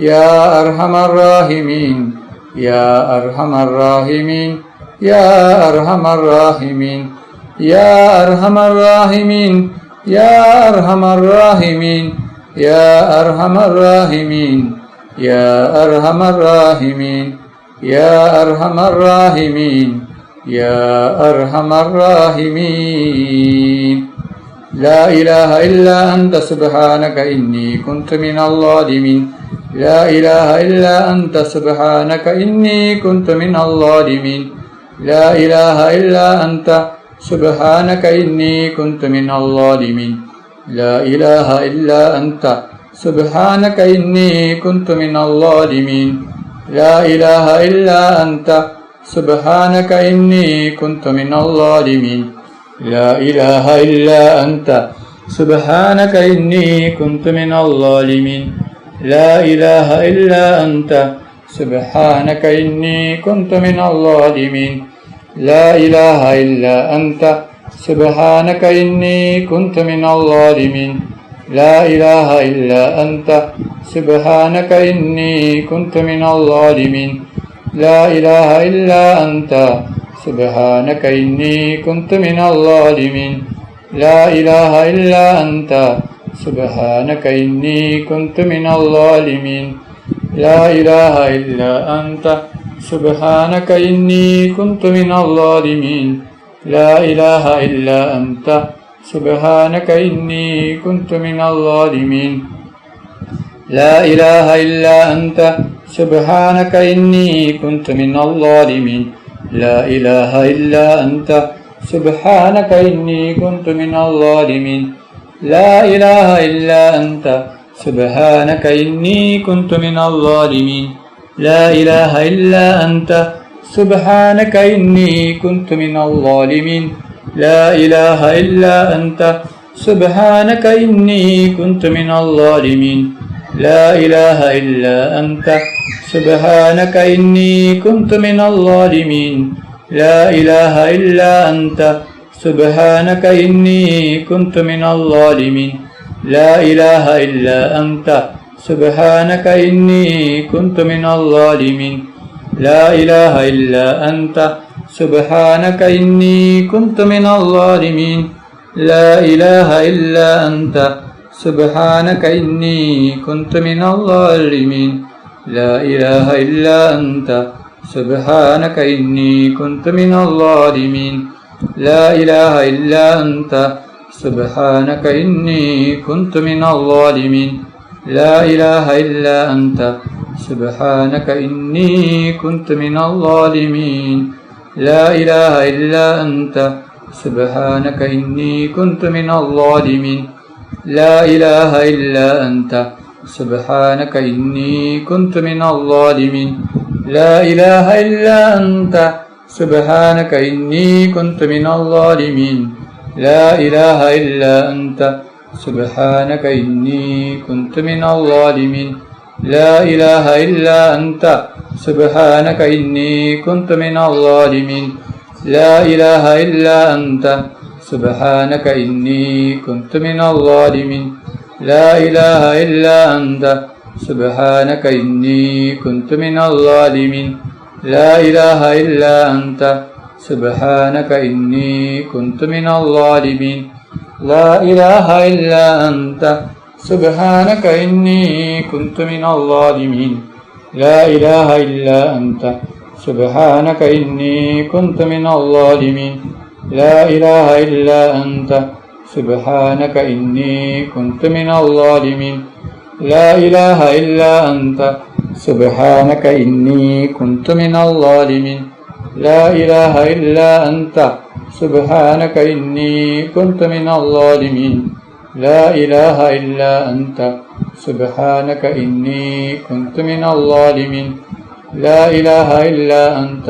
يا أرحم الراحمين يا أرحم الراحمين يا أرحم الراحمين يا أرحم الراحمين يا أرحم الراحمين يا أرحم الراحمين يا أرحم الراحمين يا أرحم الراحمين يا أرحم الراحمين لا إله إلا أنت سبحانك إني كنت من الظالمين لا إله إلا أنت سبحانك إني كنت من الظالمين لا إله إلا أنت سبحانك إني كنت من الظالمين لا إله إلا أنت سبحانك إني كنت من الظالمين لا إله إلا أنت سبحانك إني كنت من الظالمين لا إله إلا أنت سبحانك إني كنت من الظالمين لا إله إلا أنت سبحانك إني كنت من الظالمين لا إله إلا أنت سبحانك إني كنت من الظالمين لا إله إلا أنت سبحانك إني كنت من الظالمين لا إله إلا أنت سبحانك إني كنت من الظالمين لا إله إلا أنت سبحانك إني كنت من الظالمين لا إله إلا أنت سبحانك إني كنت من الظالمين لا إله إلا أنت سبحانك إني كنت من الظالمين لا إله إلا أنت سبحانك إني كنت من الظالمين لا إله إلا أنت سبحانك إني كنت من الظالمين لا إله إلا أنت سبحانك إني كنت من الظالمين لا إله إلا أنت سبحانك إني كنت من الظالمين لا إله إلا أنت سبحانك إني كنت من الظالمين لا إله إلا أنت سبحانك إني كنت من الظالمين لا إله إلا أنت سبحانك إني كنت من الظالمين لا إله إلا أنت سبحانك إني كنت من الظالمين لا إله إلا أنت سبحانك إني كنت من الظالمين لا إله إلا أنت سبحانك إني كنت من الظالمين لا إله إلا أنت سبحانك إني كنت من الظالمين لا إله إلا أنت سبحانك إني كنت من الظالمين لا إله إلا أنت سبحانك إني كنت من الظالمين لا إله إلا أنت سبحانك إني كنت من الظالمين لا إله إلا أنت سبحانك إني كنت من الظالمين لا إله إلا أنت سبحانك إني كنت من الظالمين لا إله إلا أنت سبحانك إني كنت من الظالمين لا إله إلا أنت سبحانك إني كنت من الظالمين لا إله إلا أنت سبحانك إني كنت من الظالمين لا إله إلا أنت سبحانك إني كنت من الظالمين لا إله إلا أنت سبحانك إني كنت من الظالمين لا إله إلا أنت سبحانك إني كنت من الظالمين لا إله إلا أنت سبحانك إني كنت من الظالمين لا إله إلا أنت سبحانك إني كنت من الظالمين لا إله إلا أنت سبحانك إني كنت من الظالمين لا إله إلا أنت سبحانك إني كنت من الظالمين لا إله إلا أنت سبحانك إني كنت من الظالمين لا إله إلا أنت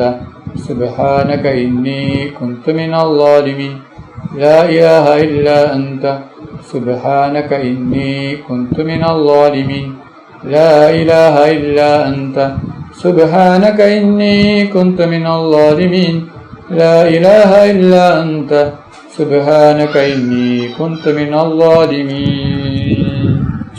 سبحانك إني كنت من الظالمين لا إله إلا أنت سبحانك إني كنت من الظالمين لا إله إلا أنت سبحانك إني كنت من الظالمين لا إله إلا أنت سبحانك إني كنت من الظالمين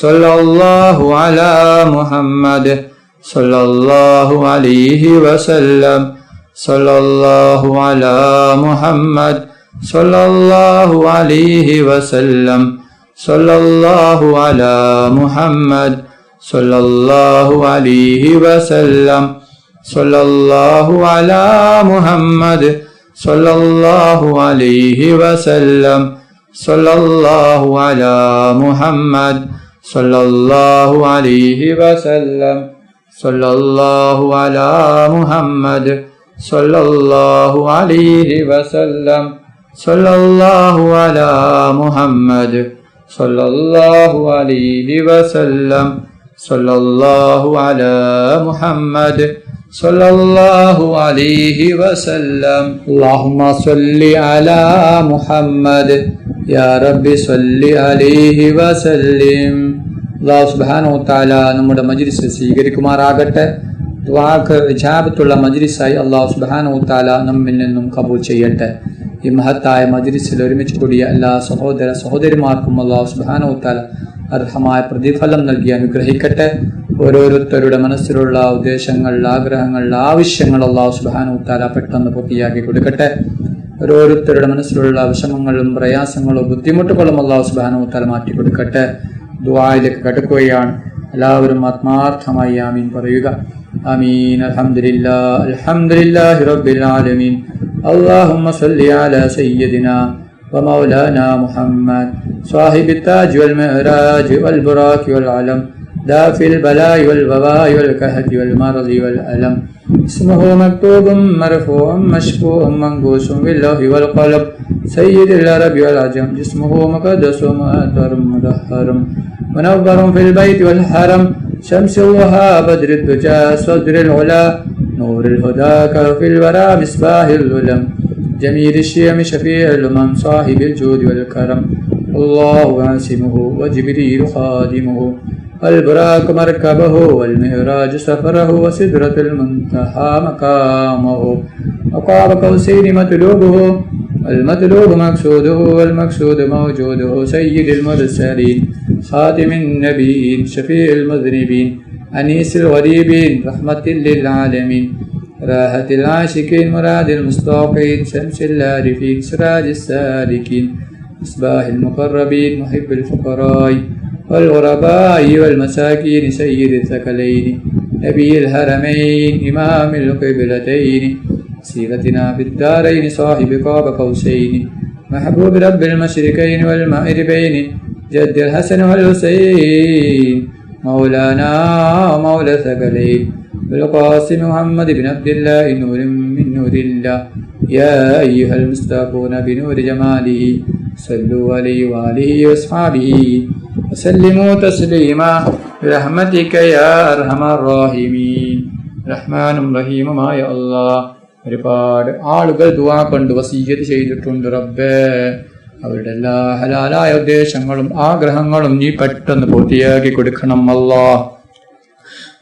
സല്ലല്ലാഹു അലാ മുഹമ്മദ് സല്ലല്ലാഹു അലൈഹി വസല്ലം സല്ലല്ലാഹു അലാ മുഹമ്മദ് സല്ലല്ലാഹു അലൈഹി വസല്ലം സല്ലല്ലാഹു അലാ മുഹമ്മദ് സല്ലല്ലാഹു അലൈഹി വസല്ലം സല്ലല്ലാഹു അലാ മുഹമ്മദ് സല്ലല്ലാഹു അലൈഹി വസല്ലം സല്ലല്ലാഹു അലാ മുഹമ്മദ് സല്ലല്ലാഹു അലൈഹി വസല്ലം സല്ലല്ലാഹു അലാ മുഹമ്മദ് സല്ലല്ലാഹു അലൈഹി വസല്ലം സല്ലല്ലാഹു അലാ മുഹമ്മദ് സല്ലല്ലാഹു അലൈഹി വസല്ലം സല്ലല്ലാഹു അലാ മുഹമ്മദ് സല്ലല്ലാഹു അലൈഹി വസല്ലം. അല്ലാഹുമ്മ സ്വല്ലി അലാ മുഹമ്മദ് യാ റബ്ബി സ്വല്ലി അലൈഹി വസല്ലിം. അല്ലാഹു സുബ്ഹാനഹു വ തആല നമ്മുടെ മജ്ലിസ് സ്വീകരിക്കുമാറാകട്ടെ. ദുആക്ക് ഇജാബത്തുള്ള മജ്ലിസായി അല്ലാഹു സുബ്ഹാനഹു വ തആല നമ്മിൽ നിന്നും കബൂൽ ചെയ്യട്ടെ. ഈ മഹത്തായ മജ്ലിസിൽ ഒരുമിച്ച് കൂടിയ എല്ലാ സഹോദര സഹോദരിമാർക്കും അല്ലാഹു സുബ്ഹാനഹു വ തആല അർഹമായ പ്രതിഫലം നൽകി അനുഗ്രഹിക്കട്ടെ. ഓരോരുത്തരുടെ മനസ്സിലുള്ള ഉദ്ദേശങ്ങൾ, ആഗ്രഹങ്ങൾ, ആവശ്യങ്ങൾ അല്ലാഹു സുബ്ഹാനഹു വ തആല പെട്ടെന്ന് പൂർത്തിയാക്കി കൊടുക്കട്ടെ. ഓരോരുത്തരുടെ മനസ്സിലുള്ള വിഷമങ്ങളും പ്രയാസങ്ങളും ബുദ്ധിമുട്ടുകളും അല്ലാഹു സുബ്ഹാനഹു വ തആല മാറ്റി കൊടുക്കട്ടെ. ദുആയിലേക്ക് കടക്കുകയാണ്. എല്ലാവരും ആത്മാർത്ഥമായി ആമീൻ പറയുക. ആമീൻ. അൽഹംദുലില്ലാഹി റബ്ബിൽ ആലമീൻ. اللهم صل على سيدنا ومولانا محمد صاحب التاج والمعراج والبراك والعلم دافع البلاء والوباء والكهف والمرض والألم اسمه مكتوب مرفوع مشفوع منقوش باللوح والقلم سيد العرب والعجم جسمه مقدس مؤثر مدهر منور في البيت والحرم شمس الضحى بدر الدجى صدر العلا نور الهدى كافي الورى مصباح الظلم جميل الشيم شفيع الأمم صاحب الجود والكرم الله عاصمه وجبريل خادمه والبراق مركبه والمعراج سفره وسدرة المنتهى مقامه وقاب قوسين مطلوبه المطلوب مقصوده والمقصود موجوده سيد المرسلين خاتم النبيين شفيع المذنبين أنيس الغريبين رحمة للعالمين راحة العاشقين مراد المستوقين شمس العارفين سراج السالكين مصباح المقربين محب الفقراء والغرباء والمساكين سيد الثقلين نبي الحرمين إمام القبلتين سيرتنا في الدارين صاحب قاب قوسين محبوب رب المشركين والمغربين جد الحسن والحسين مولانا ومولى الثقلين بالقاسم محمد بن عبد الله نور من نور الله يا أيها المستغفرون بنور جماله صلوا عليه وآله وأصحابه وسلموا تسليما برحمتك يا أرحم الراحمين. റഹ്മാനും റഹീമുമായ അല്ലാഹ്, ഒരുപാട് ആളുകൾ ദുആ കൊണ്ട് വസിയ്യത്ത് ചെയ്തിട്ടുണ്ട് റബ്ബേ. അവരുടെ എല്ലാ ഹലാലായ ഉദ്ദേശങ്ങളും ആഗ്രഹങ്ങളും നീ പെട്ടെന്ന് പൂർത്തിയാക്കി കൊടുക്കണം അല്ലാഹ്.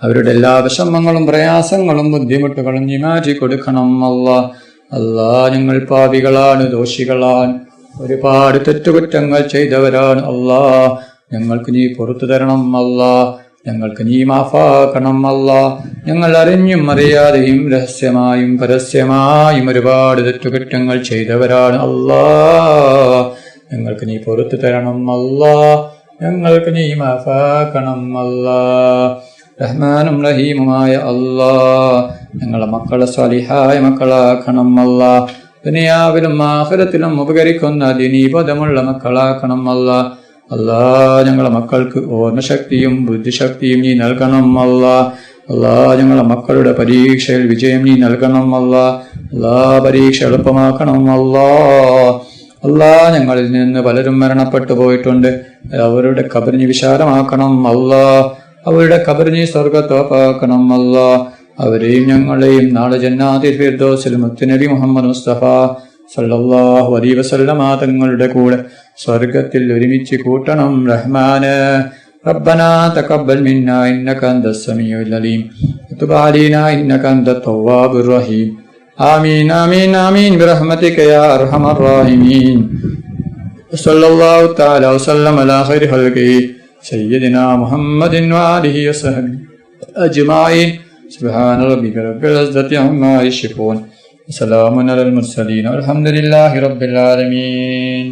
അവരുടെ എല്ലാ വിഷമങ്ങളും പ്രയാസങ്ങളും ബുദ്ധിമുട്ടുകളും നീ മാറ്റി കൊടുക്കണം അല്ലാഹ്. അല്ലാഹ്, ഞങ്ങൾ പാപികളാണ്, ദോഷികളാണ്, ഒരുപാട് തെറ്റുകുറ്റങ്ങൾ ചെയ്തവരാണ് അല്ലാഹ്. ഞങ്ങൾക്ക് നീ പുറത്തു തരണം അല്ലാഹ്. ഞങ്ങൾക്ക് നീ മാഫാക്കണം അല്ലാഹ്. ഞങ്ങൾ അറിഞ്ഞും അറിയാതെയും രഹസ്യമായും പരസ്യമായും ഒരുപാട് തെറ്റുകുറ്റങ്ങൾ ചെയ്തവരാണ് അല്ലാഹ്. ഞങ്ങൾക്ക് നീ പുറത്തു തരണം അല്ലാഹ്. ഞങ്ങൾക്ക് നീ മാഫാക്കണം അല്ലാഹ്. റഹ്മാനും റഹീമുമായ അല്ലാഹ്, ഞങ്ങളെ മക്കളെ സ്വാലിഹായ മക്കളാക്കണം അല്ലാഹ്. ദുനിയാവിലും ആഖിറത്തിലും ഉപകരിക്കുന്ന ദീനീബോധമുള്ള മക്കളാക്കണം അല്ലാഹ്. അല്ലാഹ്, ഞങ്ങളെ മക്കൾക്ക് ഓർമ്മശക്തിയും ബുദ്ധിശക്തിയും നീ നൽകണം അല്ലാഹ്. അല്ലാഹ്, ഞങ്ങളെ മക്കളുടെ പരീക്ഷയിൽ വിജയം നീ നൽകണം അല്ലാഹ്. അല്ലാഹ്, പരീക്ഷ എളുപ്പമാക്കണം അല്ലാഹ്. അല്ലാഹ്, ഞങ്ങളിൽ നിന്ന് പലരും മരണപ്പെട്ടു പോയിട്ടുണ്ട്. അവരുടെ ഖബർ നീ വിശാലമാക്കണം അല്ലാഹ്. അവരുടെ ഖബർ നീ സ്വർഗ്ഗത്തോപ്പാക്കണം അല്ലാഹ്. അവരെയും ഞങ്ങളെയും നാളെ ജന്നാത്തുൽ ഫിർദൗസിൽ മുത്തുനബി മുഹമ്മദ് മുസ്തഫ സല്ലല്ലാഹു അലൈഹി വസല്ലമ തങ്ങളുടെ കൂടെ സ്വർഗ്ഗത്തിൽ ഒരുമിച്ച് കൂട്ടണം റഹ്മാനേ. റബ്ബനാ തഖബ്ബൽ മിന്നാ ഇന്നക അൻതസ് സമീഉൽ അലീം വതുബ് അലൈനാ ഇന്നക അൻതത് തവ്വാബുർ റഹീം. ആമീൻ ആമീൻ ആമീൻ ബിറഹ്മതിക യാ അർഹമർ റഹീമീൻ. സല്ലല്ലാഹു തആല വസല്ലമ അലാ ഖൈരി ഖൽഖിഹി سيدنا محمد وآله وصحبه أجمعين سبحان ربك رب العزة عما يصفون وسلام على المرسلين والحمد لله رب العالمين.